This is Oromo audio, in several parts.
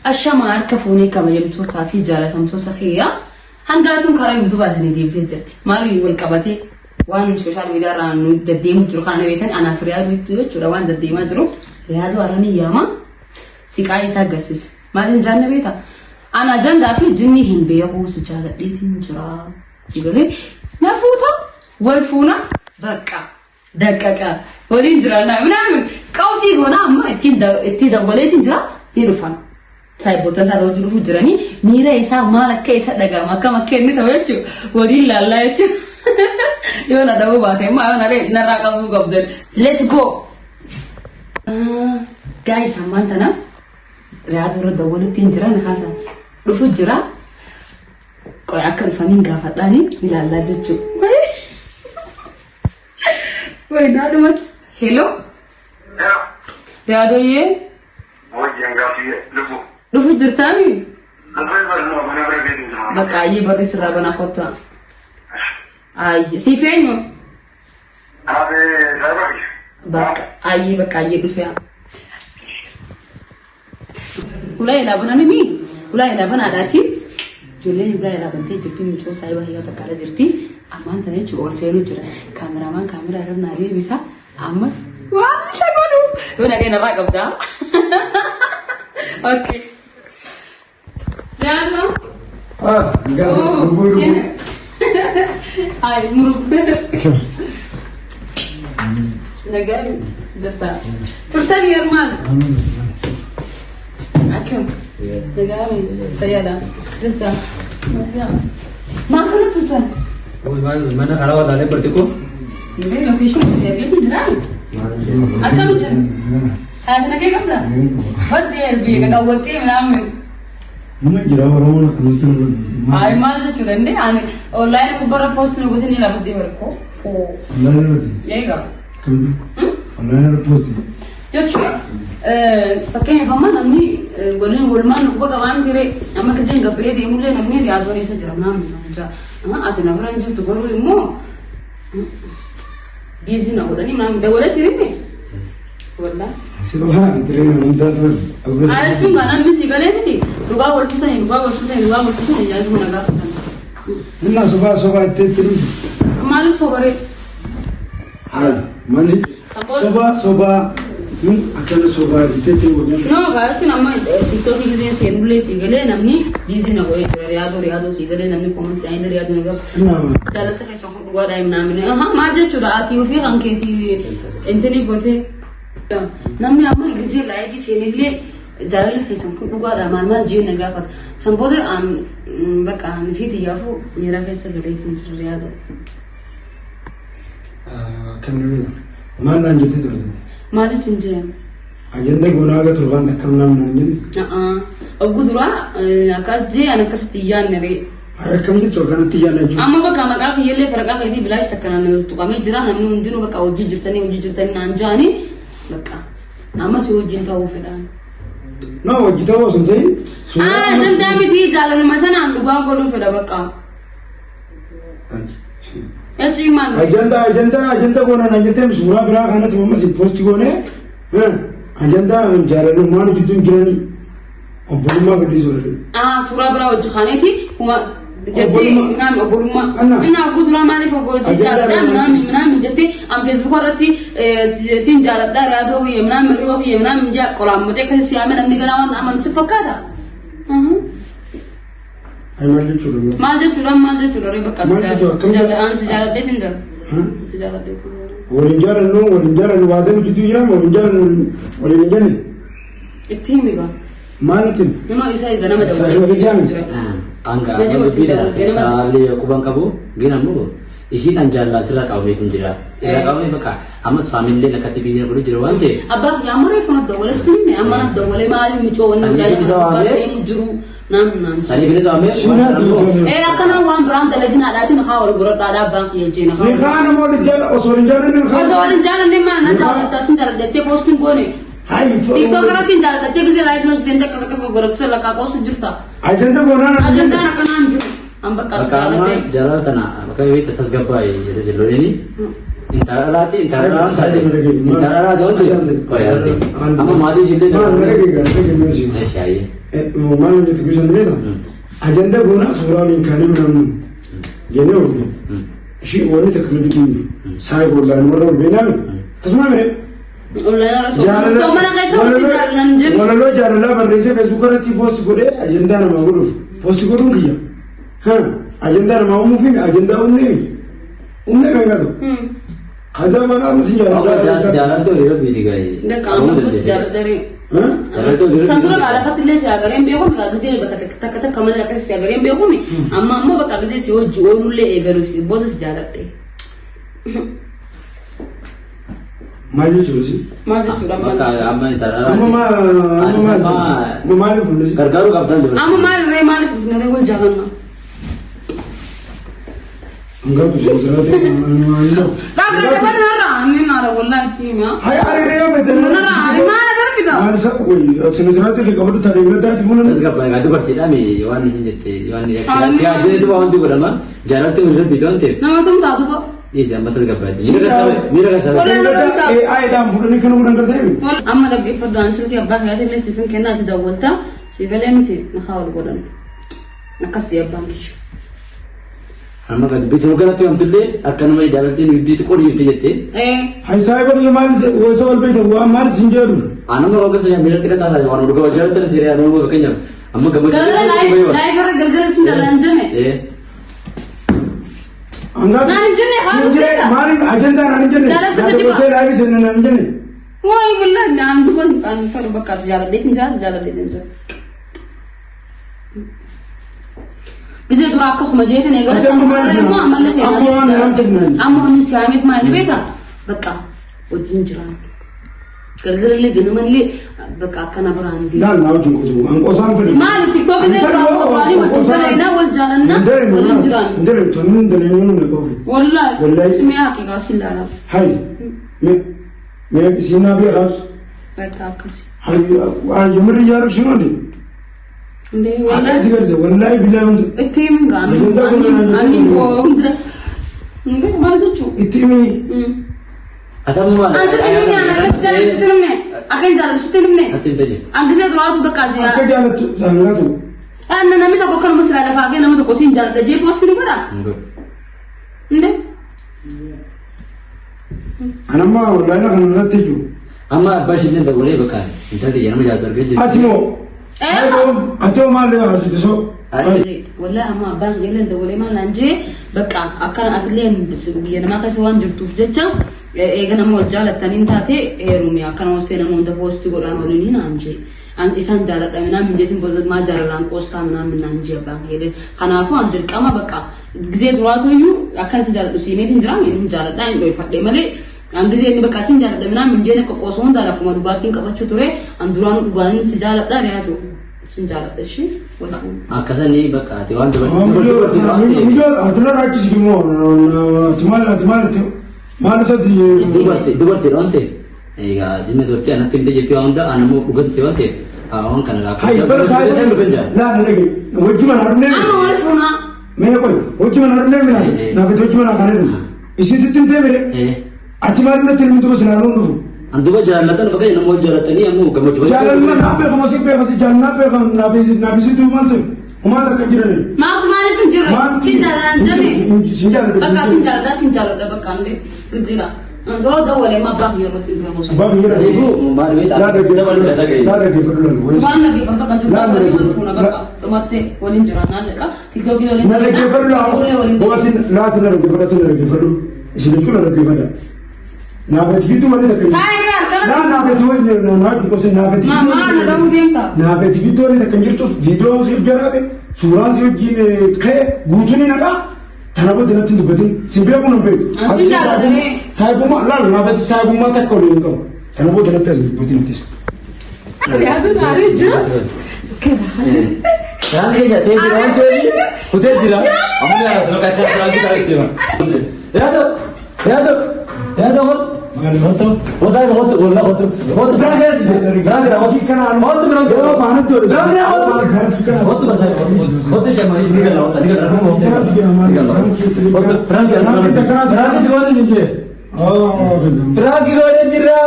الشمار كفوني كبيمتو تافي جالتهم تخيا هنقاتهم كرا يوتيوب عشان يجيب تجرتي مالي والكبتي وان سوشيال ميديا رانو دديم جرو خانا بيتن انا فرياد ويتو جروان دديما جرو فرياد وراني ياما سيكاي ساغسس مالين جان بيتا انا جندا في جني هم بيقو سجاده ديتين جرا يقولي نفوتا والفونا بقى دققه ولين جرانا ምናምን ቀውጢ ሆና አማ እቲ ደወለችን ጅራ ይሩፋን ሳይቦታ ሳለው ጅሩፉ ጅራኒ ሚራ ኢሳ ማለከ ኢሳ ደጋ ማከመከ እንተወቹ ወዲ ላላየቹ የሆነ ደው ባቴማ አሁን አሬ ነራቀሙ ገብደን ሌትስ ጎ ጋይስ አማንተና ራዶ ደወሉትን ጅራ ነካሳ ዱፉ ጅራ ቆይ አከል ፈኒን ጋፈዳኒ ይላላጀቹ ወይ ናዱመት ሄሎ ያዶዬ ዱፉ ጅርታኒ በቃ ይበሪ ስራ በናፎታ አይ ሲፈኙ በቃ ዱፊያ ሁላይ ላበናኒ ሁላይ ላበናዳቲ ጆሌ ሁላይ ላበንቴ ጅርቲ ምጮ ሳይባ ህያ ተካለ ጅርቲ አማን ተነች ኦርሴኑ ጅራ ካሜራማን ካሜራ ረና ሪቢሳ አማ ዋሰጎዱ ወናገ ነራ ቀብዳ ኦኬ ያላ ጋር ሙሩ አይ ሙሩ ነገር ደፋ ቱርተን ይርማል አከም ነገር ተያዳ ደስታ ማን ከነቱ ቱርተን mana kalau ada bertiku ini location sih jelas akan bisa ada lagi kan dah betul biar kau buat ini mana mana jauh orang nonton ay mana tu kan deh ane online beberapa post nih buat ini lah betul berko online ya enggak online post jadi pakai apa namanya golongan buat kawan kiri ama kerja enggak beri dia mulai namanya dia adoni saja namanya aja አተና ብራንጅ ተቆሩ ይሞ ቢዝና ወደኒ ማም ደወለ ሲሪኔ ወላ ሲባል ድሬን ወንዳት አልቹ ጋና ምሲ ገለንቲ ዱባ ወልቱተኝ ያዙ ነገር እና ሱባ ተትሩ ማሉ ሶበሬ አይ ማሊ ሱባ ምን አከለ ሱባ ተትሩ ነው ጋችን አማ ቲክቶክ ጊዜ ሴንብሌ ሲገለ ነምኒ ቢዝና ወይ ሪያዶ ሲገለ ነምኒ ኮሜንት ላይ ሪያዶ ነገር ዳለተ ከሰው ወዳይ ምናምን ማጀቹ ዳአቲ ወፊ አንኬቲ እንትኒ ጎቴ ነምኒ አማ ጊዜ ላይ ጊዜ ሴንብሌ ዳለለ ከሰው ጓዳ ማማ ጂ ነጋፋት ሰንቦደ በቃ ንፊት ያፉ የራከሰ ገደይት ሪያዶ ከምን ማን አንጀት ትሩ ማለት እንጂ አጀንዳ ጎናጋ ቱርባን ተከምና ምን እንጂ አጉድራ አካስጂ አነከስት ያነሪ አከም ልጅ ወገን ትያለጁ አማ በቃ መቃፍ የለ ፈረቃ ከዲ ብላሽ ተከናነ ቱቃሜ ጅራ ነው እንዲኑ በቃ ወጂ ጅርተኒ አንጃኒ በቃ አማ ሲወጂን ታው ፈዳን ነው ወጂታው ስንቴ ዘንዳሚቲ ጃለን መተና አንዱ ጓንጎሉ ፈዳ በቃ እጪማን አጀንዳ ጎና አንጀቴም ሱራ ብራ ካነት ወመስ ፖስት ጎኔ አጀንዳ ጃለሉ ማን ጅዱን ጅራኒ ኦቦሉማ ገዲ ዞለ ሱራ ብራ ወጅ ኻኔቲ ሁማ ጀቲ ናም ኦቦሉማ እና ጉድራ ማኒ ፈጎሲ ጃዳ ምናምን ጀቲ አም ፌስቡክ ወረቲ ሲንጃለዳ ያዶ የምናም ሪወፍ የምናም እንጃ ቆላመጤ ከሲ ያመን እንገናውን አመን ሲፈካታ አይማልቹ ማልቹ ነው በቃ አንስ ጃለበት እንጀ ጃለበት ወንጀር ነው ዋደም ጅዱ ይራም ወንጀር እቲሚጋ ማለት ነው ኢሳይ ገና መደወል anga bida sali kuban kabu ginamu isi tanjalla sira kawe kunjira sira kawe baka amas family la kati bizina bulu jiro wante abba amore fono dawale sinne amana dawale mali mucho wonni mujuru nam sali bile sawame akana wan brand lagina alatin khawal goro dada bank yejena ni khana mo dijala osorin jala ne ma na jala tasin jala dete posting gone hai TikTok rasin jala dete gize live no senda kaka goro sala ka ko sujurta አጀንዳ ጎና አጀንዳ ከናንጁ አንበቃ jala tana maka wi tasgabba yeziloni Intararati onde koyarde. Ama madi shinde maal merege Ashaye. maal nyeti kusan mena ajanda guna suuraan hin kanim namnu jenne ofi shi wani takmidi kinni sai gollan marro benal tasma mere walalo jaalala barreesse facebook irratti post godhe ajandaa nama godhuuf post godhuun kiyya ajandaa nama uumuufi ajandaa umne beekatu kaza mana musi jalan to rero bidi gaye santura kala fatile se agaren be ko ga gese baka takata kamala ka se agaren be ko mi amma baka gese se o jolulle e garu si bodus jalate maju chusi amma tarara amma bulisi gargaru kaptan amma re mali fufna re gol jaganna enggak tuh saya Baga sebenarnya ini nara wallahi timnya. Hai are yo betul. Nara mana terbita? Mana sah, woi, sebenarnya tuh kamu tuh tadi nggak tahu mana. Terus apa yang ada berarti kami Yohan di sini Yohan dia ada itu bawaan tuh berapa? Jalan tuh udah betul nanti. Nama tuh tahu tuh. Iya sama terus apa? Mira kasar. Ai dah full ni kan udah kerja ini. Amma lagi fadlan sih kayak bah ya tadi sifin kena tidak walta sih kalian mesti nakhaul kodan. Nakasih abang gitu. Amma kad bitu kana tu amtulle akan mai dalati niddi to kodi yete Hai saya baru mal wasal betul wa mal sinjaru. Anam roga saya mira tika ta saya waru roga jara tan sire anu go kenya amma gabu lai gargar sindalan jane Angga sinje mari agenda ranjane hotel ai senen ranjane woi billahi nan duban kan far bakas jara dekin jara dekin Bisa durakas majetin ya guys. Amma ini siamit mana beta? Beka, ujinjran. Kalau le genuman le beka kana berandi. Dah mau jumpa, angko sampai. Mana TikTok ini kalau berani macam mana ina wal jalan na? Ujinjran. Dere tuh dere nyono lekofi. Wallahi. Semua aki kasih lara. Hai, me sina biaras. Beka kasih. Hai, jumri jarak sino di. Wallahi bilang tim kan ani bo nggak mau tuh itimi ada mau aslinya anak kecil akan jalan sistemnya agak saya terlalu bekas ya akan jalan tuh jangan tuh nama itu kok kalau masih ada fakir nama itu kosin jalan aja posting pada nde anak mah wallahi nak nanti ju amma bashi din da gore bekan inta da yana majatar gaji atimo atau malah harus itu والله أما بان يلين ده ولا ما لانجي بقى أكان أكلين بس بيجينا ما كسوان جرتوف جتة إيه أنا مو جالة تانين تاتي رومي أكان وستنا مو ده بوست يقول أنا وليني نانجي أن إنسان جالة أمينا من جتين بقول ما جالة لان بوست أمينا من نانجي بان يلين خنا أفو عندك أما بقى جزء دراتو يو أكان سجالة تسيني تنجرام يلين جالة تاني لو يفعل مالي أن جزء إني بقى سين جالة أمينا من جينا كقوسون ده لكم رباطين كبتشو ترى أن دران سجالة ده رياضو sinjala dashi akasani baka ati wantu mujol atuna raki sigimo timal sati dubarti ronte ega dinne dorti anatin de jeti onda anamu ugan sewante awan kana hai bar sai la lagi wajuma narne amma warfuna me koy wajuma narne mina na be wajuma na kare isi sitin temere atimal na tilmi to sanalu Anduga jalan latan pakai nama jalan tani amu kamu coba jalan mana nape kamu masih jalan nape kamu nabi situ mantu kemana kejiran mau kemana kejiran sinjalan jane sinjalan dah bekan deh kejiran so dah boleh mabak ya pasti ibu mari kita ada lagi mana lagi untuk kan juga boleh phone apa mate boleh jalan leka tiga kilo lagi perlu buatin lagi perlu sini tu lagi pada Nabe gitu mana tak kenal? Nabe tu ni nabe tu kau nabe tu. Mama ada dong dia. Nabe gitu ni tak kenal tu video sih berapa? Surah sih gini khe gutu ni naga. Tanah pun tidak tu betul. Siapa pun nampak. Saya pun malah nabe saya pun mata kau ni kau. Tanah pun tidak tu betul betul. Ada tu ada je. Kena hasil. Jangan dia jadi orang tu ni. Hotel dia. Amu ni asal kata orang kita itu. Ya tu. Ya tu. Hotel. Hotel berapa sih? Berapa? Kita nak. Hotel berapa? Oh, panas tu. Berapa? Hotel berapa? Hotel siapa sih ni kan? Tadi kan aku hotel. Hotel berapa? Berapa sih orang ni je? Prank gole jira.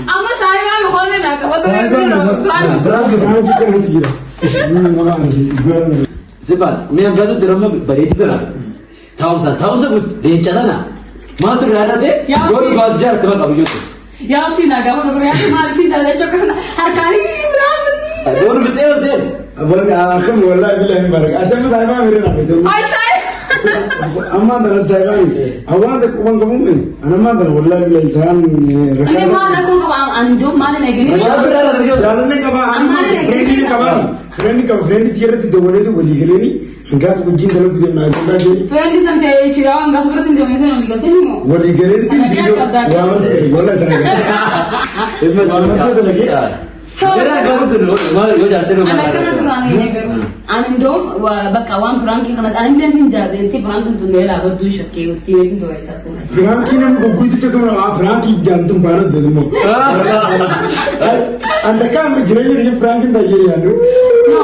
Amma saiba khone na ka Sipan, मैं गलत तेरा में बड़ी थी ना, थाउसा कुछ बेचा था ना, माँ तो रहना थे, रोटी बाज जार कमर अभी जो यार सीना का बोल रहा है माल सीधा ले चौक से हर कारी दोनों बिते होते अब आखिर बोला भी लेने पड़ेगा आज तक साहिबा मेरे नाम पे ऐसा अम्मा दर साहिबा अवान तक कौन कौन में अम्मा दर बोला भी ले इंसान अरे मां रखो का अंदो माने नहीं गनी जाने का बा फ्रेंड का फ्रेंड तियर ती दो बोले तो बोली के लेनी हंगा तो जिन दलो कुछ ना करना के फ्रेंड तंते शिरा हंगा सुरत इन दोनों से नहीं गते नहीं बोली के लेनी ती वीडियो बोला तरह इसमें चलते लगे तेरा गलत तो मार यो जाते लो अना kana surani ne garu anindom baka wan pranki kana anindem sin jade ti pranki to ne la godu shakke utti wetin to aisa to Frankie ने को गुड तो करो आप फ्रांकी ज्ञान तुम पार दे दो अंत काम में जिले ये फ्रांकी दा ये यानो no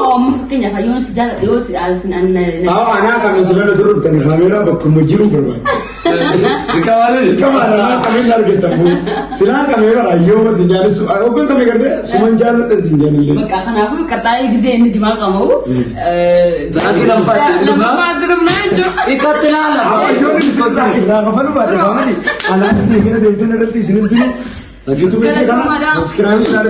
kenya ka yon sija yo si alfin an आओ आना का मसला तो जरूर तने खामेरा बक मजिरू करवा कमाल ना कमेल लग गया तब सिलान कमेरा आयो जिंजाने सु ओपन कमे करते सुमन जाल जिंजाने ले baka kana fu katai gize ni jima kamau lagi lampat na jo ikatna la आयो नहीं सकता ना कफन बात है मामली अनाथ देखने देखते नडलती सिनंती YouTube पे सब्सक्राइब कर